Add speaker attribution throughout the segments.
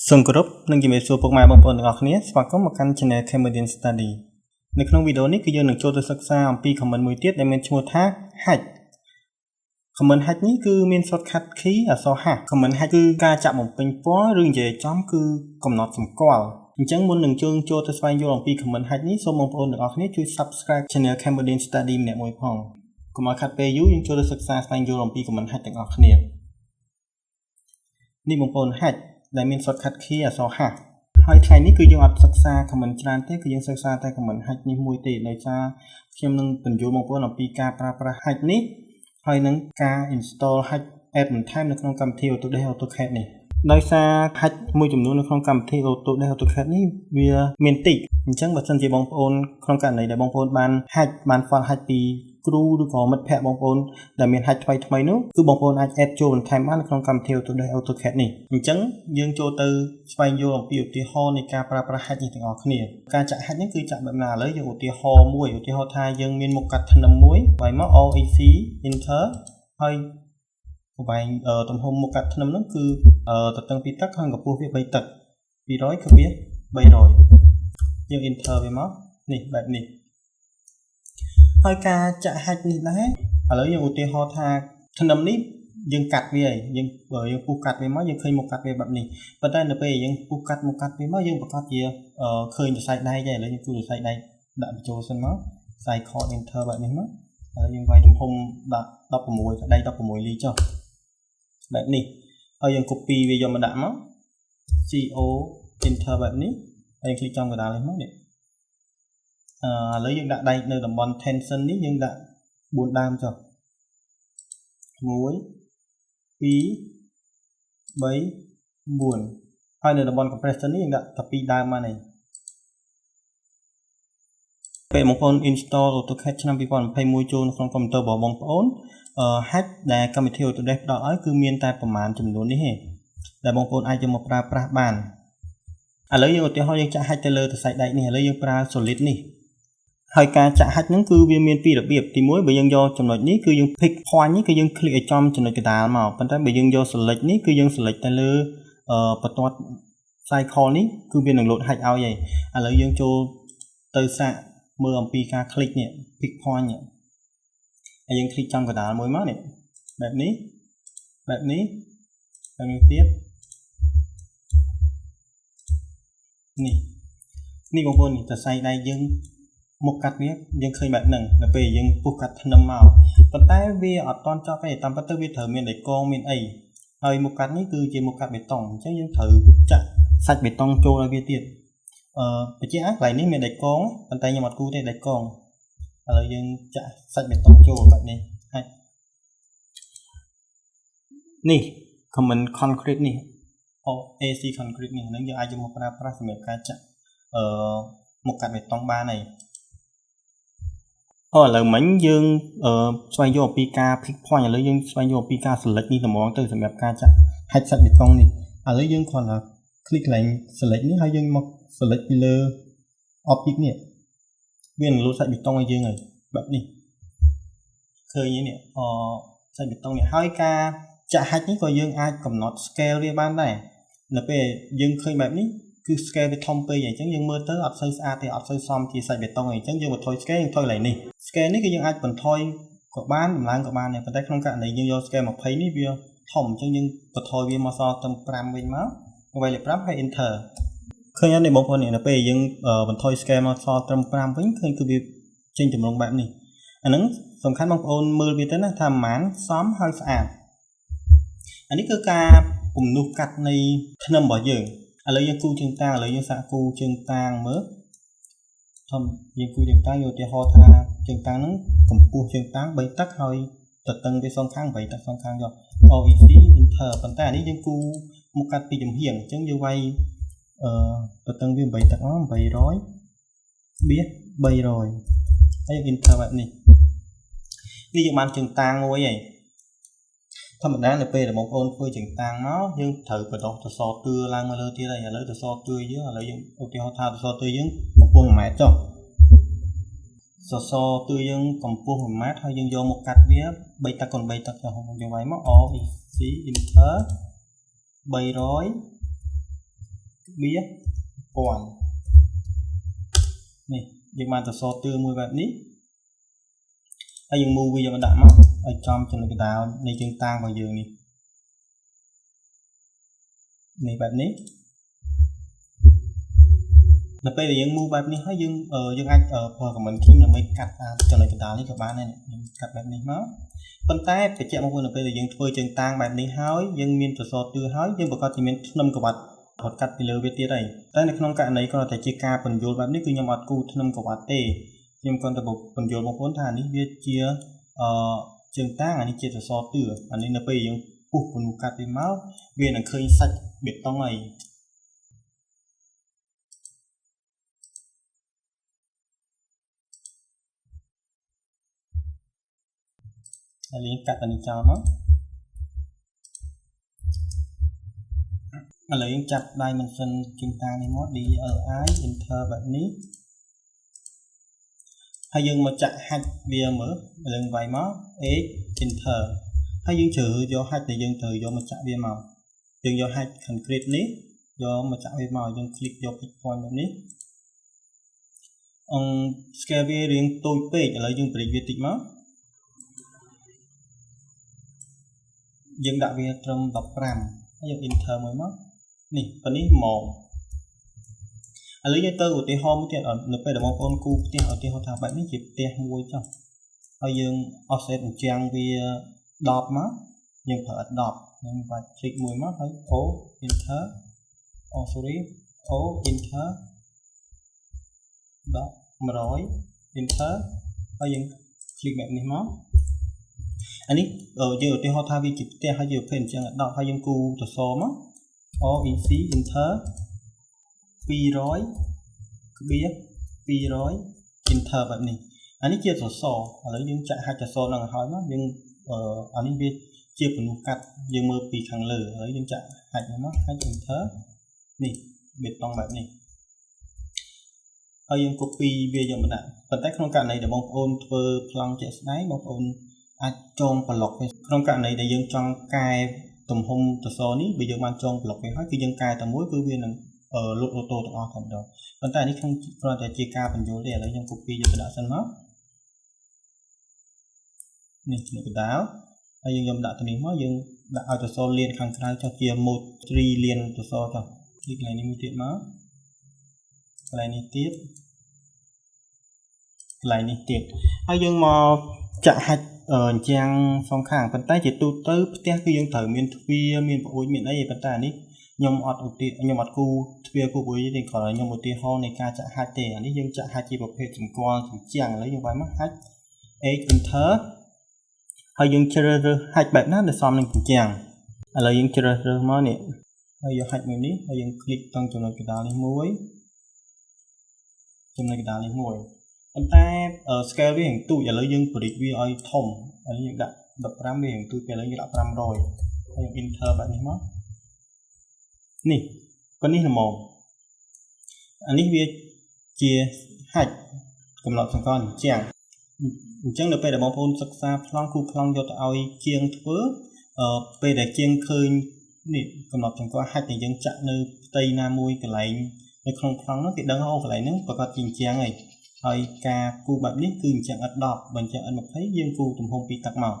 Speaker 1: Sông Group នឹងជំរាបសួរពុកម៉ែបងប្អូនទាំងអស់គ្នាស្វាគមន៍មកកាន់ Channel Cambodian Study នៅក្នុងវីដេអូនេះគឺយើងនឹងចូលទៅសិក្សាអំពី comment មួយទៀតដែលមានឈ្មោះថា hash comment hash នេះគឺមាន shortcut key អក្សរ hash comment hash គឺការចាក់បំពេញពណ៌ឬនិយាយចំគឺកំណត់សម្គាល់អញ្ចឹងមុននឹងចូលទៅស្វែងយល់អំពី comment hash នេះសូមបងប្អូនទាំងអស់គ្នាជួយ Subscribe Channel Cambodian Study ម្នាក់មួយផងកុំឲ្យខាត់ពេលយូរយើងចូលទៅសិក្សាស្វែងយល់អំពី comment hash ទាំងអស់គ្នានេះបងប្អូន hashដែលមាន shortcut key អក្សរ hash ហើយថ្ងៃនេះគឺយើងអត់សិក្សា comment ច្រើនទេគឺយើងសិក្សាតែ comment hash នេះមួយទេដោយសារខ្ញុំនឹងបញ្យល់បងប្អូនអំពីការប្រើប្រាស់ hash នេះហើយនឹងការ install hash add បន្ថែមនៅក្នុងកម្មវិធី Autodesk AutoCAD នេះដោយសារ hash មួយចំនួននៅក្នុងកម្មវិធី Autodesk AutoCAD នេះវាមានតិចអញ្ចឹងបើសិនជាបងប្អូនក្នុងករណីដែលបងប្អូនបាន hash បាន file hash ពីគ្រូឬក៏មិត្តភ័ក្តិបងប្អូនដែលមាន hash ថ្មីនោះគឺបងប្អូនអាច add ចូលបន្ថែមបាននៅក្នុងកម្មវិធី Autodesk AutoCAD នេះអញ្ចឹងយើងចូលទៅស្វែងយល់អំពីឧទាហរណ៍នៃការប្រើប្រាស់ hash នេះទាំងអស់គ្នាការចាក់ hash នេះគឺចាក់បែបណាឥឡូវយើងឧទាហរណ៍មួយឧទាហរណ៍ថាយើងមានមុខកាត់ធ្នឹមមួយបាយមក OAC enter ហើយប្រវែងទំហំមុខកាត់ធ្នឹមនោះគឺទទឹងពីទឹកហើយកម្ពស់វា3ទឹក200គឺវា300យើង enter វាមកនេះបែបនេះហើយការចាក់ hash នេះដែរឥឡូវយើងឧទាហរណ៍ថាធ្នឹមនេះយើងកាត់វាហើយយើងពុះកាត់វាមកយើងឃើញមុខកាត់វាបែបនេះប៉ុន្តែនៅពេលយើងពុះកាត់មុខកាត់វាមកយើងប្រកាសជាឃើញសរសៃដែកហើយឥឡូវយើងគូសរសៃដែកដាក់បញ្ចូលសិនមកខ្សែខ enter បែបនេះមកហើយយើងវាយទំហំដាក់16ដៃ16លីចុះបែបនេះហើយយើង copy វាយកមកដាក់មក CO enter បែបនេះហើយคลิกចំកណ្ដាលនេះមកនេះឥឡូវយើងដាក់ដែកនៅតំបន់ tension នេះយើងដាក់4ដើមចុះ1 2 3 4ហើយនៅតំបន់ compression នេះយើងដាក់តែ2ដើមមកនេះពេលបងប្អូន install AutoCAD ឆ្នាំ2021ចូលនៅក្នុងកុំព្យូទ័ររបស់បងប្អូនhash ដែលកម្មវិធី Autodesk ផ្ដល់ឲ្យគឺមានតែប្រមាណចំនួននេះទេដែលបងប្អូនអាចយកមកប្រើប្រាស់បានឥឡូវយើងឧទាហរណ៍យើងចាក់ hash ទៅលើសរសៃដែកនេះឥឡូវយើងប្រើ solid នេះហើយការចាក់ hash ហ្នឹងគឺវាមានពីររបៀបទី1បើយើងយកចំណុចនេះគឺយើង pick point នេះគឺយើង click ឲ្យចំចំណុចកណ្ដាលមកប៉ុន្តែបើយើងយក select នេះគឺយើង select ទៅលើបន្ទាត់ cycle នេះគឺវានឹង load hash ឲ្យហើយឥឡូវយើងចូលទៅសាកមើលអំពីការ click នេះ pick point នេះហើយយើង click ចំកណ្ដាលមួយមកនេះបែបនេះទៀតនេះបងប្អូនសរសៃដែកយើងមុខកាត់វាយើងឃើញបែបហ្នឹងដល់ពេលយើងពុះកាត់ធ្នឹមមកប៉ុន្តែវាអត់តន់ចប់ទេតាមពិតទៅវាត្រូវមានដៃកងមានអីហើយមុខកាត់នេះគឺជាមុខកាត់បេតុងអញ្ចឹងយើងត្រូវចាក់សាច់បេតុងចូលឲ្យវាទៀតបញ្ជាក់កន្លែងនេះមានដៃកងប៉ុន្តែខ្ញុំអត់គូទេដៃកងឥឡូវយើងចាក់សាច់បេតុងចូលបែបនេះហើយនេះ comment concrete នេះ AC concrete នេះហ្នឹងយើងអាចយកមកប្រើប្រាស់សម្រាប់ការចាក់មុខកាត់បេតុងបានហើយឥឡូវមិញយើងស្វែងយល់អំពីការ pick point ឥឡូវយើងស្វែងយល់អំពីការ select នេះតម្រងទៅសម្រាប់ការចាក់ hash សាច់បេតុងនេះឥឡូវយើងគ្រាន់តែ click កន្លែង select នេះហើយយើងមក select ពីលើ object នេះវានឹងលោតសាច់បេតុងឲ្យយើងហើយបែបនេះឃើញទេនេះសាច់បេតុងនេះហើយការចាក់ hash នេះក៏យើងអាចកំណត់ scale វាបានដែរនៅពេលយើងឃើញបែបនេះគឺ scale វាធំពេកអញ្ចឹងយើងមើលទៅអត់សូវស្អាតទេអត់សូវសមជាសាច់បេតុងអញ្ចឹងយើងបន្ថយ scale យើងថយកន្លែងនេះ scale នេះគឺយើងអាចបន្ថយក៏បានតម្លើងក៏បានដែរប៉ុន្តែក្នុងករណីយើងយក scale 20នេះវាធំអញ្ចឹងយើងបន្ថយវាមកសល់ត្រឹម5វិញមកវាយលេខ5ហើយ enter ឃើញអត់នេះបងប្អូននេះនៅពេលយើងបន្ថយ scale មកសល់ត្រឹម5វិញឃើញគឺវាចេញតម្រងបែបនេះអាហ្នឹងសំខាន់បងប្អូនមើលវាទៅណាថាប៉ុន្មានសមហើយស្អាតអានេះគឺការពំនុះកាត់នៃធ្នឹមរបស់យើងឥឡូវយើងគូជើងតាំងឥឡូវយើងសាកគូជើងតាំងមើលយើងគូជើងតាំងយកឧទាហរណ៍ថាជើងតាំងហ្នឹងកម្ពស់ជើងតាំង3ទឹកហើយទទឹងវាសងខាង3ទឹកសងខាងយក OVC enter ប៉ុន្តែអានេះយើងគូមុខកាត់ពីចំហៀងអញ្ចឹងយើងវាយទទឹងវា8ទឹកមក800ហើយ enter បែបនេះយើងបានជើងតាំងមួយហើយធម្មតានៅពេលដែលបងប្អូនធ្វើជើងតាំងមកយើងត្រូវបដោះសសរទឿឡើងមកលើទៀតហើយឥឡូវសសរទឿយើងឥឡូវយើងឧទាហរណ៍ថាសសរទឿយើងកម្ពស់1ម៉ែត្រចុះសសរទឿយើងកម្ពស់1ម៉ែត្រហើយយើងយកមកកាត់វា3ទឹកគុណ3ទឹកចុះយើងវាយមក OEC enter 300 bia còn này nhưng mà số tư mùiแบบนี้hay dùng mùi giờ mình đặt mất ở trong cho nó cái đào này chân tang vào giường này nàyแบบนี้là bây giờ những mùiแบบนี้ให้ยังยังanhพอกับmình khi là mới cắt cho nó cái đào này các bạn này cắtแบบนี้nó con tay phải chạm một là bây giờยังthôi chân tangแบบนี้ให้ยังมีตัวsố tưให้ยังบอกว่าที่มันนำกับวัดถอดกัดไปเลยเวทีใดแต่ในขนมกะไหนก็แต่จีกาผลโยนแบบนี้คือยำอัดกูทำกับวัดเตยำก่อนแต่บอกผลโยนบางคนทานนี่เวียเจียเชิงตั้งอันนี้เจียจะซอตื่อันนี้ในปียังปุ๊บผลกัดไปเมาเวียนเคยสักเบ็ดต้องไงอันนี้กัดอันนี้เจ้าเนาะอะไรยังจับได้มันเป็นจิงตาในมอดดีไออินเทอร์แบบนี้ให้ยังมาจับหัดเบียร์เหมือนเรื่องใบมอเอ็กอินเทอร์ให้ยังถือโยหัดแต่ยังถือโยมาจับเบียร์เมายังโยหัดขันคลิปนี้โยมาจับเบียร์เมายังคลิกโยปิดพอยแบบนี้สเกลเบียร์เรียงตัวเป็ดอะไรยังปริวิติมั้งยังดับเบียร์ตรงดับแรมให้ยังอินเทอร์เหมือนมั้งนี่ตอนนี้มองอะไรยังเติร์อุติฮอมที่อ่ะนึกไปแต่มองคนกูที่เอาที่เขาทำแบบนี้จิบเตะมวยจ้ะเอายังเอาเซตแจงวีดอกมั้งยังเปิดดอกยังไปคลิกมวยมั้งให้โออินเทอร์โอsorryโออินเทอร์ดอกมาร้อยอินเทอร์เอายังคลิกแบบนี้มั้งอันนี้ยังที่เขาทำวีจิบเตะให้ยังเพ่นจังดอกให้ยังกูตัวโซมั้งโออินซีอินเทอร์ปีร้อยเบี้ยปีร้อยอินเทอร์แบบนี้อันนี้เจียตัวโซแล้วยังจะหาจะโซหลังหอยมั้งยังอันนี้เบี้ยเจียผลกัดยังมือปีขังเหลือแล้วยังจะหาอย่างมั้งให้อินเทอร์นี่เบ็ดตองแบบนี้เอายังกูปีเบี้ยยังมันได้ปัจจัยโครงการไหนเดี๋ยวบางคนเปิดพลังเจ็ดไนบางคนอาจโจมปลอกไปโครงการไหนเดี๋ยวยังจังกายตุ่มหงตัวโซนี้bây giờ mang trong block về hếtคือยังกายแต่มวยคือเวียนรถโอโต้ต้องออกกันดอกปัจจัยนี้คงเราจะจีกาเป็นโยเดียแล้วยัง copy จะกระดาษสั้นมั้งนี่นี่กระดาษแล้วยังยมด่าตัวนี้มั้งยังด่าเอาตัวโซเลียนข้างกลางจะเกี่ยวหมดตรีเลียนตัวโซจ้ะคลิกอะไรนี้มีติดมั้งอะไรนี้ติดอะไรนี้ติดแล้วยังมาจะให้trang song khang phần tay chỉ tu tới tiếc khi dân thở miền thuê miền bội miền ấy phần tay ní nhom ọt nhom ọt cu thuê cu bội thì còn là nhom một tia ho này ca chạ hai tè ní dân chạ hai chi bậc hệ chủng quan chủng chàng lấy những vài mắt hát ấy kinh thớ hay dân chơi hai bạn nát để xong lên chủng chàng là dân chơi mà nè hay dân hai người ní hay dân click tăng cho nó cái đá lên muối cho nó cái đá lên muối anh ta scale với hình tụ giờ lấy dương của địch vi thùng anh những đập ram với hình tụ cái lấy những đập ram rồi anh inter bạn ấy mất nè con này là màu anh ấy viết chia hạch cầm lọt thành con chàng chẳng được bây giờ bóng phun sắc xa phong khu phong cho tao chiêng thứa bây giờ chiêng khơi nè cầm lọt thành con hạch thì dân chặn nơi tây nam môi cái lại nơi không phong nó cái đằng hậu cái lại nữa và có chỉnh chàng này hơi ca cu bạn biết cứ chẳng ắt đọc bằng chẳng ắt một thấy riêng cu tùm hôm bị tắc màu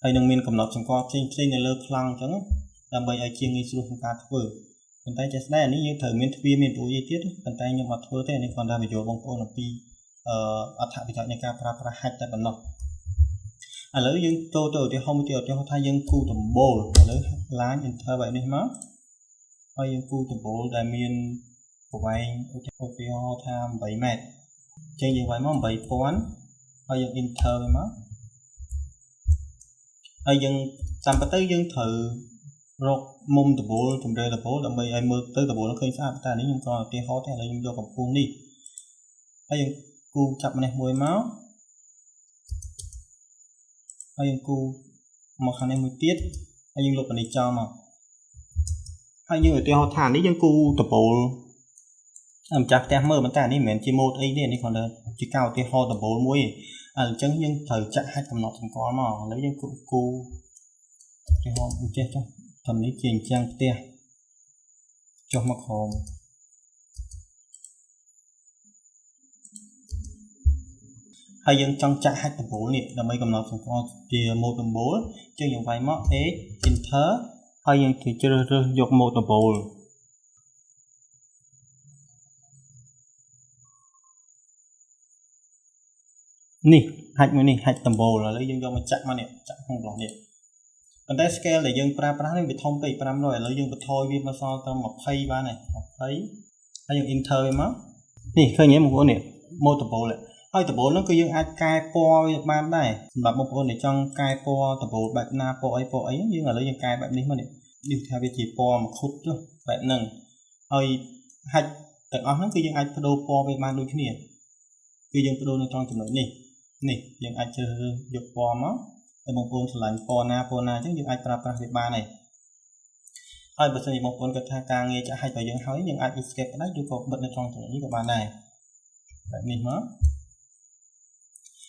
Speaker 1: hơi nâng miên cầm lọt trong co trên lơ phăng chẳng làm bởi ai chiêng nghi xuống không ca thử phần tay chắc đây là những thời miên thuy miên túi y tiết phần tay nhưng mà thưa thế nên còn ra bị dỗ bông ô là pi ắt thả bị thọ nhà ca pra hạch tại bản nọc lỡ dương tô từ thì không chịu thì họ thay dương cu tùm bồ lỡ lá nhìn thơ vậy nên má hơi dương cu tùm bồ đại miên của anh ô tô tham 7 mét trên những vài món 7 phón hay dân inter mà hay dân làm tới dân thử rồi mông từ bộ trong đây là bộ làm bây ai mơ tới từ bộ nó khơi xa ta nếu như còn tiền khó thì là dùng do cặp cuốn đi hay dân cu chặt này mùi máu hay dân cu một khả năng mùi tiết hay dân lục ở đây cho mà hay dân ở tiêu thản đấy dân cu từ bộ chắc tem mơ mình ta ní mền chỉ một ấy đi còn là chỉ cao thì ho tập bộ muối chứng nhưng thời chạy hai cầm nọ thành có mà lấy những cụ cu thì ho chết cho thầm lý truyền trang tia ចុះមកក្រោមហើយយើងចង់ចាក់ហាច់ដំបូលនេះដើម្បីកំណត់សម្គាល់ជាម៉ូដដំបូលចឹងយើងវាយមក Edit Enter ហើយយើងគេជ្រើសរើសយកម៉ូដដំបូលនេះហាច់មួយនេះហាច់ដំបូលឥឡូវយើងយកមកចាក់មកនេះចាក់ក្នុងប្លោះនេះប៉ុន្តែ scale ដែលយើងប្រើប្រាស់នេះវាធំពេក500ឥឡូវយើងបន្ថយវាមកសល់ត្រឹម20បានហើយ20ហើយយើង enter វាមកនេះឃើញទេបងប្អូននេះម៉ូដដំបូលហើយដំបូលហ្នឹងគឺយើងអាចកែពណ៌វាបានដែរសម្រាប់បងប្អូនដែលចង់កែពណ៌ដំបូលបែបណាពណ៌អីយើងឥឡូវយើងកែបែបនេះមកនេះថាវាជាពណ៌មកខុតចុះបែបហ្នឹងហើយហាច់ទាំងអស់ហ្នឹងគឺយើងអាចបដូរពណ៌វាបានដូចគ្នាគឺយើងបដូរនៅត្រង់ចំណុចនេះយើងអាចជ្រើសរើសយកពណ៌មកតែបងប្អូនឆ្លាញ់ពណ៌ណាអញ្ចឹងយើងអាចប្រើប្រាស់វាបានហើយបើសិនជាបងប្អូនគាត់ថាការងារចាក់ហាច់របស់យើងហើយយើងអាច escape ដែរឬក៏បិទនៅត្រង់ចំណុចនេះក៏បានដែរបែបនេះមក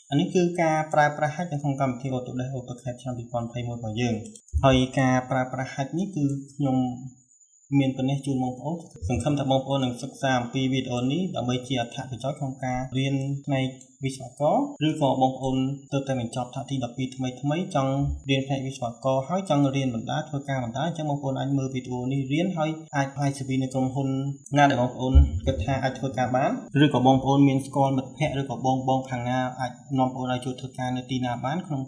Speaker 1: អានេះគឺការប្រើប្រាស់ហាច់នៅក្នុងកម្មវិធី Autodesk AutoCAD ឆ្នាំ2021របស់យើងហើយការប្រើប្រាស់ហាច់នេះគឺខ្ញុំមានប៉ុណ្ណេះជូនបងប្អូនសង្ឃឹមថាបងប្អូននឹងសិក្សាអំពីវីដេអូនេះដើម្បីជាអត្ថប្រយោជន៍ក្នុងការរៀនផ្នែកវិស្វករឬក៏បងប្អូនទើបតែបញ្ចប់ថ្នាក់ទី12ថ្មីចង់រៀនផ្នែកវិស្វករហើយចង់រៀនបណ្ដាធ្វើការបណ្ដាអញ្ចឹងបងប្អូនអាចមើលវីដេអូនេះរៀនហើយអាចផ្សាយ CV នៅក្រុមហ៊ុនណាដែលបងប្អូនគិតថាអាចធ្វើការបានឬក៏បងប្អូនមានស្គាល់មិត្តភ័ក្តិឬក៏បងខាងណាអាចនាំបងប្អូនឲ្យជួយធ្វើការនៅទីណាបានក្នុង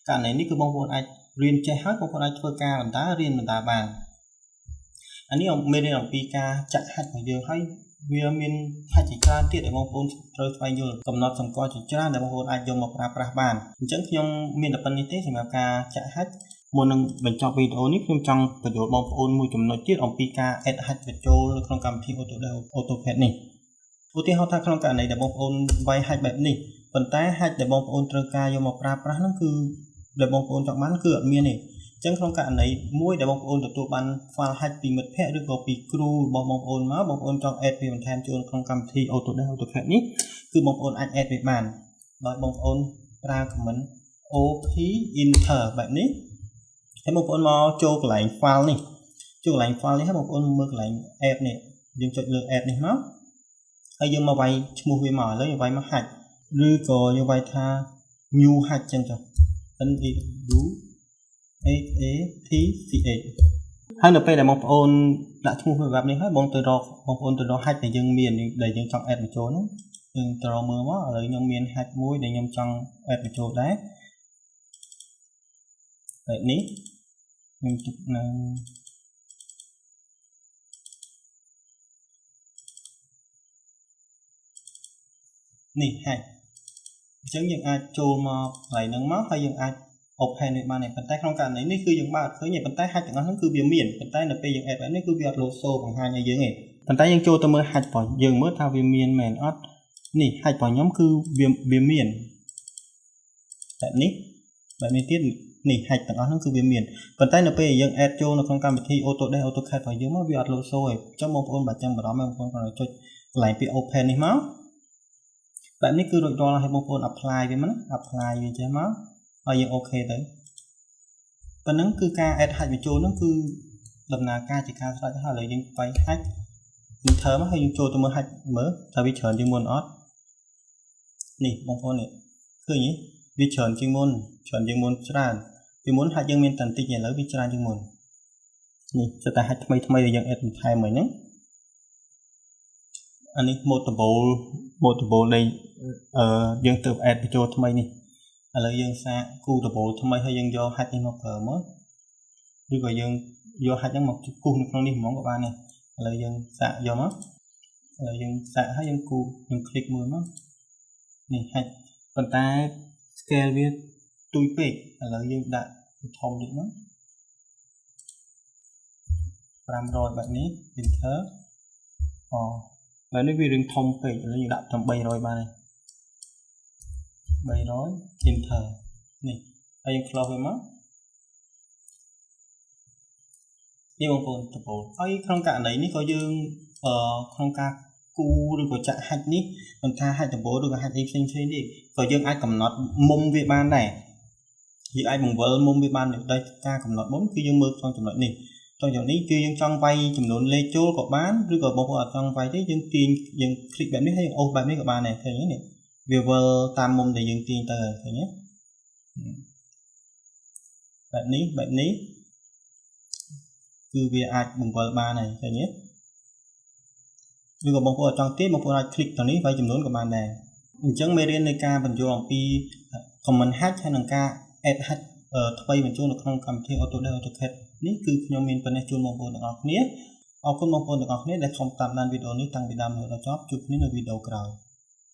Speaker 1: ករណីនេះគឺបងប្អូនអាចរៀនចេះហើយបងប្អូនអាចធ្វើការបណ្ដារៀនបណ្ដាបានអានេះមេរៀនអំពីការចាក់ហាច់របស់យើងហើយវាមានហាច់ជាច្រើនទៀតដែលបងប្អូនត្រូវស្វែងយល់កំណត់សម្គាល់ជាច្រើនដែលបងប្អូនអាចយកមកប្រើប្រាស់បានអញ្ចឹងខ្ញុំមានតែប៉ុណ្្នេះទេសម្រាប់ការចាក់ហាច់មុននឹងបញ្ចប់វីដេអូនេះខ្ញុំចង់បញ្យល់បងប្អូនមួយចំណុចទៀតអំពីការ add ហាច់បញ្ចូលនៅក្នុងកម្មវិធី AutoCAD នេះឧទាហរណ៍ថាក្នុងករណីដែលបងប្អូនវាយហាច់បែបនេះប៉ុន្តែហាច់ដែលបងប្អូនត្រូវការយកមកប្រើប្រាស់ហ្នឹងគឺដែលបងប្អូនចង់បានគឺអត់មានទេអញ្ចឹងក្នុងករណីមួយដែលបងប្អូនទទួលបាន file ហាច់ពីមិត្តភ័ក្តិឬក៏ពីគ្រូរបស់បងប្អូនមកបងប្អូនចង់ add វាបន្ថែមចូលក្នុងកម្មវិធី Autodesk AutoCAD នេះគឺបងប្អូនអាច add វាបានដោយបងប្អូនប្រើ command op enter បែបនេះហើយបងប្អូនមកចូលកន្លែង file នេះចូលកន្លែង file នេះហើយបងប្អូនមើលកន្លែង add នេះយើងចុចលើ add នេះមកហើយយើងមកវាយឈ្មោះវាមកឥឡូវយើងវាយមកហាច់ឬក៏យើងវាយថា new ហាច់ចឹងចុះ new HATCH ហើយនៅពេលដែលបងប្អូនដាក់ឈ្មោះបែបនេះហើយបងប្អូនទៅរកហាច់ដែលយើងមានដែលយើងចង់ add បញ្ចូលហ្នឹងយើងទៅរកមើលមកឥឡូវខ្ញុំមានហាច់មួយដែលខ្ញុំចង់ add បញ្ចូលដែរបែបនេះខ្ញុំទុកនៅនេះហាច់អញ្ចឹងយើងអាចចូលមកកន្លែងហ្នឹងមកហើយយើងអាចopen វាបានប៉ុន្តែក្នុងករណីនេះគឺយើងបើកឃើញទេប៉ុន្តែហាច់ទាំងអស់ហ្នឹងគឺវាមានប៉ុន្តែនៅពេលយើង add បែបនេះគឺវាអត់ logo បង្ហាញឲ្យយើងទេប៉ុន្តែយើងចូលទៅមើលហាច់របស់យើងមើលថាវាមានមែនអត់នេះហាច់របស់ខ្ញុំគឺវាមានបែបនេះទៀតនេះហាច់ទាំងអស់ហ្នឹងគឺវាមានប៉ុន្តែនៅពេលយើង add ចូលនៅក្នុងកម្មវិធី Autodesk AutoCAD របស់យើងមកវាអត់ logo ទេអញ្ចឹងបងប្អូនបើចាំបារម្ភបងប្អូនគ្រាន់តែចុចកន្លែងពី open នេះមកបែបនេះគឺរួចរាល់ហើយបងប្អូន apply វាមក apply វាចេះមកហើយយើងអូខេទៅប៉ុណ្ណឹងគឺការ add ហាច់បញ្ចូលហ្នឹងគឺដំណើរការជាការស្រេចហើយឥឡូវយើងវាយហាច់ enter មកហើយយើងចូលទៅមើលហាច់មើលថាវាច្រើនជាងមុនអត់នេះបងប្អូននេះឃើញទេវាច្រើនជាងមុនច្រើនពីមុនហាច់យើងមានតែបន្តិចឥឡូវវាច្រើនជាងមុននេះសិតតែហាច់ថ្មីដែលយើង add បន្ថែមមិញហ្នឹងអានេះ module នៃយើងទៅ add បញ្ចូលថ្មីនេះឥឡូវយើងសាកគូដំបូលថ្មីហើយយើងយកហាច់នេះមកប្រើមកឬក៏យើងយកហាច់ហ្នឹងមកគូសនៅក្នុងនេះហ្មងក៏បានដែរឥឡូវយើងសាកយកមកឥឡូវយើងសាកហើយយើងគូយើង click មួយមកនេះហាច់ប៉ុន្តែ scale វាទូចពេកឥឡូវយើងដាក់ធំតិចមក500បែបនេះ enter បែបនេះវារឿងធំពេកឥឡូវយើងដាក់តាម300បាន300 enter នេះហើយយើង close វាមកនេះបងប្អូនដំបូលហើយក្នុងករណីនេះក៏យើងក្នុងការគូឬក៏ចាក់ហាច់នេះមិនថាហាច់ដំបូលឬក៏ហាច់អីផ្សេងទៀតក៏យើងអាចកំណត់មុំវាបានដែរយើងអាចបង្វិលមុំវាបានដោយការកំណត់មុំគឺយើងមើលក្នុងចំណុចនេះ trong chỗ nàyคือยังចង់វាយចំនួនលេខចូលក៏បានឬក៏បងប្អូនអត់ចង់វាយទេយើងទាញយើង click បែបនេះហើយអូសបែបនេះក៏បានដែរឃើញទេនេះវាវិលតាមមុំដែលយើងទាញទៅឃើញទេបែបនេះគឺវាអាចបង្វិលបានហើយឃើញទេឬក៏បងប្អូនអត់ចង់ទាញបងប្អូនអាច click ទៅនេះវាយចំនួនក៏បានដែរអញ្ចឹងមេរៀននៃការបញ្ចូលអំពី comment hash ហើយនិងការ add hash ថ្មីបញ្ចូលនៅក្នុងកម្មវិធី Autodesk AutoCAD នេះគឺខ្ញុំមានប៉ុណ្ណេះជូនបងប្អូនទាំងអស់គ្នាអរគុណបងប្អូនទាំងអស់គ្នាដែលខំតាមដានវីដេអូនេះតាំងពីដើមរហូតដល់ចប់ជួបគ្នានៅវីដេអូក្រោយ